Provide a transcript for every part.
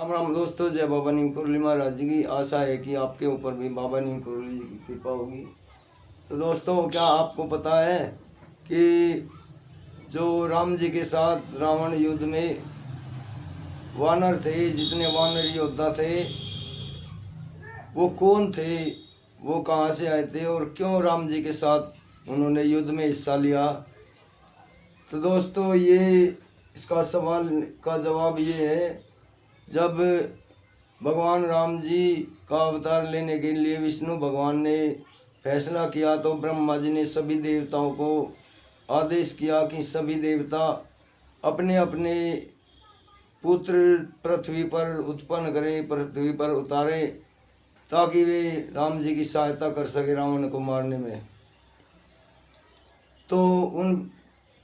राम राम दोस्तों, जय बाबा नीम करौली महाराज जी की। आशा है कि आपके ऊपर भी बाबा नीम करौली जी की कृपा होगी। तो दोस्तों, क्या आपको पता है कि जो राम जी के साथ रावण युद्ध में वानर थे, जितने वानर योद्धा थे, वो कौन थे, वो कहाँ से आए थे और क्यों राम जी के साथ उन्होंने युद्ध में हिस्सा लिया। तो दोस्तों, ये इसका सवाल का जवाब ये है, जब भगवान राम जी का अवतार लेने के लिए विष्णु भगवान ने फैसला किया, तो ब्रह्मा जी ने सभी देवताओं को आदेश किया कि सभी देवता अपने अपने पुत्र पृथ्वी पर उत्पन्न करें, पृथ्वी पर उतारे, ताकि वे राम जी की सहायता कर सके रावण को मारने में। तो उन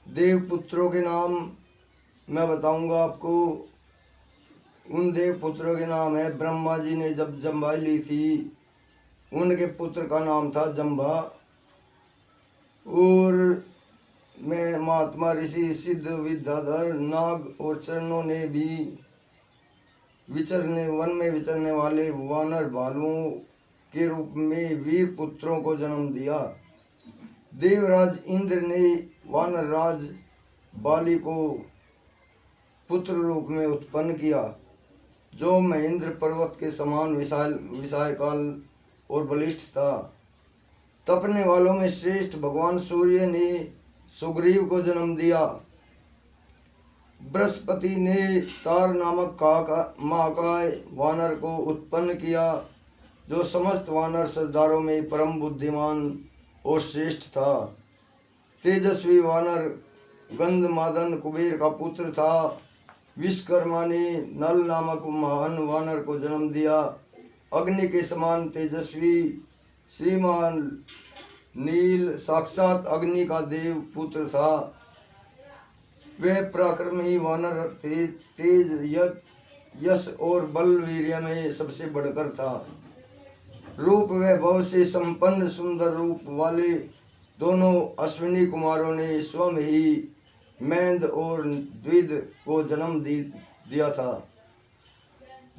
देव पुत्रों के नाम मैं बताऊंगा आपको। उन देव पुत्रों के नाम है, ब्रह्मा जी ने जब जम्बा ली थी, उनके पुत्र का नाम था जम्बा। और मैं महात्मा ऋषि सिद्ध विद्याधर नाग और चरणों ने भी वन में विचरने वाले वानर भालुओं के रूप में वीर पुत्रों को जन्म दिया। देवराज इंद्र ने वानर राज बाली को पुत्र रूप में उत्पन्न किया, जो महेंद्र पर्वत के समान विशालकाय और बलिष्ठ था। तपने वालों में श्रेष्ठ भगवान सूर्य ने सुग्रीव को जन्म दिया। बृहस्पति ने तार नामक महाकाय वानर को उत्पन्न किया, जो समस्त वानर सरदारों में परम बुद्धिमान और श्रेष्ठ था। तेजस्वी वानर गंधमादन कुबेर का पुत्र था। विश्वकर्मा ने नल नामक महान वानर को जन्म दिया। अग्नि के समान तेजस्वी श्रीमान नील साक्षात अग्नि का देव पुत्र था। वे पराक्रमी वानर थे, तेज यश और बल वीर्य में सबसे बढ़कर था। रूप वैभव से संपन्न सुंदर रूप वाले दोनों अश्विनी कुमारों ने स्वयं ही मैंद और द्विद को जन्म दिया था।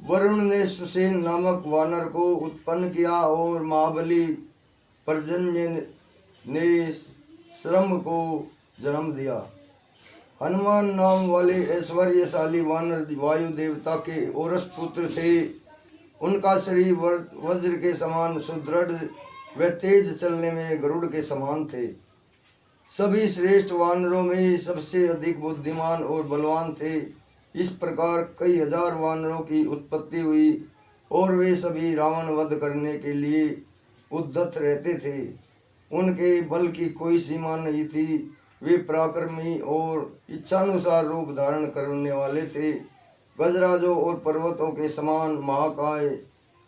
वरुण ने सुसेन नामक वानर को उत्पन्न किया और महाबली पर्जन्य ने श्रम को जन्म दिया। हनुमान नाम वाले ऐश्वर्यशाली वानर वायु देवता के औरस पुत्र थे। उनका शरीर वज्र के समान सुदृढ़ व तेज चलने में गरुड़ के समान थे। सभी श्रेष्ठ वानरों में सबसे अधिक बुद्धिमान और बलवान थे। इस प्रकार कई हजार वानरों की उत्पत्ति हुई और वे सभी रावण वध करने के लिए उद्यत रहते थे। उनके बल की कोई सीमा नहीं थी। वे पराक्रमी और इच्छानुसार रूप धारण करने वाले थे। गजराजों और पर्वतों के समान महाकाय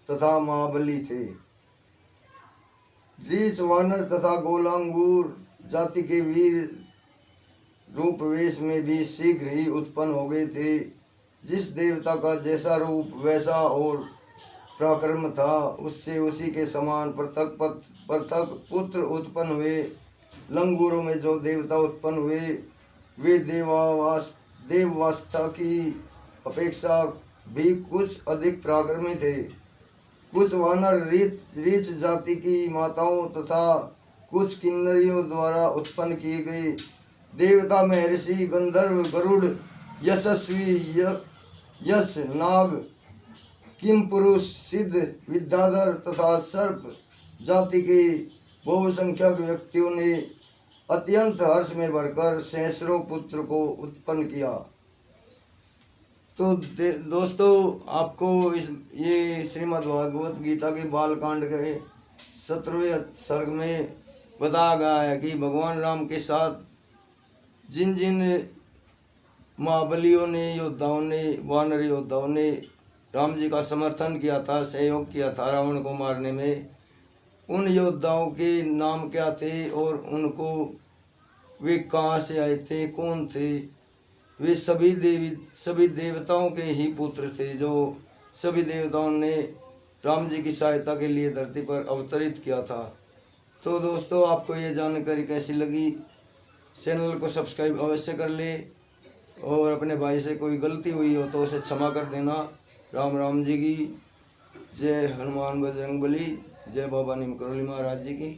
तथा महाबली थे। रीछ वानर तथा गोलांगूर जाति के वीर रूप वेश में भी शीघ्र ही उत्पन्न हो गए थे। जिस देवता का जैसा रूप वैसा और पराक्रम था, उससे उसी के समान पृथक पुत्र उत्पन्न हुए। लंगूरों में जो देवता उत्पन्न हुए, वे देवावस्था की अपेक्षा भी कुछ अधिक पराक्रमी थे। कुछ वानर रीछ जाति की माताओं तथा कुछ किन्नरियों द्वारा उत्पन्न किए गए देवता महर्षि गंधर्व गरुड़ यशस्वी यश नाग किम पुरुष सिद्ध विद्याधर तथा सर्प जाति के बहुसंख्यक व्यक्तियों ने अत्यंत हर्ष में भरकर सैकड़ों पुत्र को उत्पन्न किया। तो दोस्तों, आपको ये श्रीमद् भागवत गीता के बालकांड के 17वें सर्ग में बताया गया है कि भगवान राम के साथ जिन जिन महाबलियों ने, योद्धाओं ने, वानर योद्धाओं ने राम जी का समर्थन किया था, सहयोग किया था रावण को मारने में, उन योद्धाओं के नाम क्या थे और उनको वे कहाँ से आए थे, कौन थे। वे सभी देवताओं के ही पुत्र थे, जो सभी देवताओं ने राम जी की सहायता के लिए धरती पर अवतरित किया था। तो दोस्तों, आपको ये जानकारी कैसी लगी? चैनल को सब्सक्राइब अवश्य कर ले और अपने भाई से कोई गलती हुई हो तो उसे क्षमा कर देना। राम राम जी की जय। हनुमान बजरंग बली। जय बाबा नीम करोली महाराज जी की।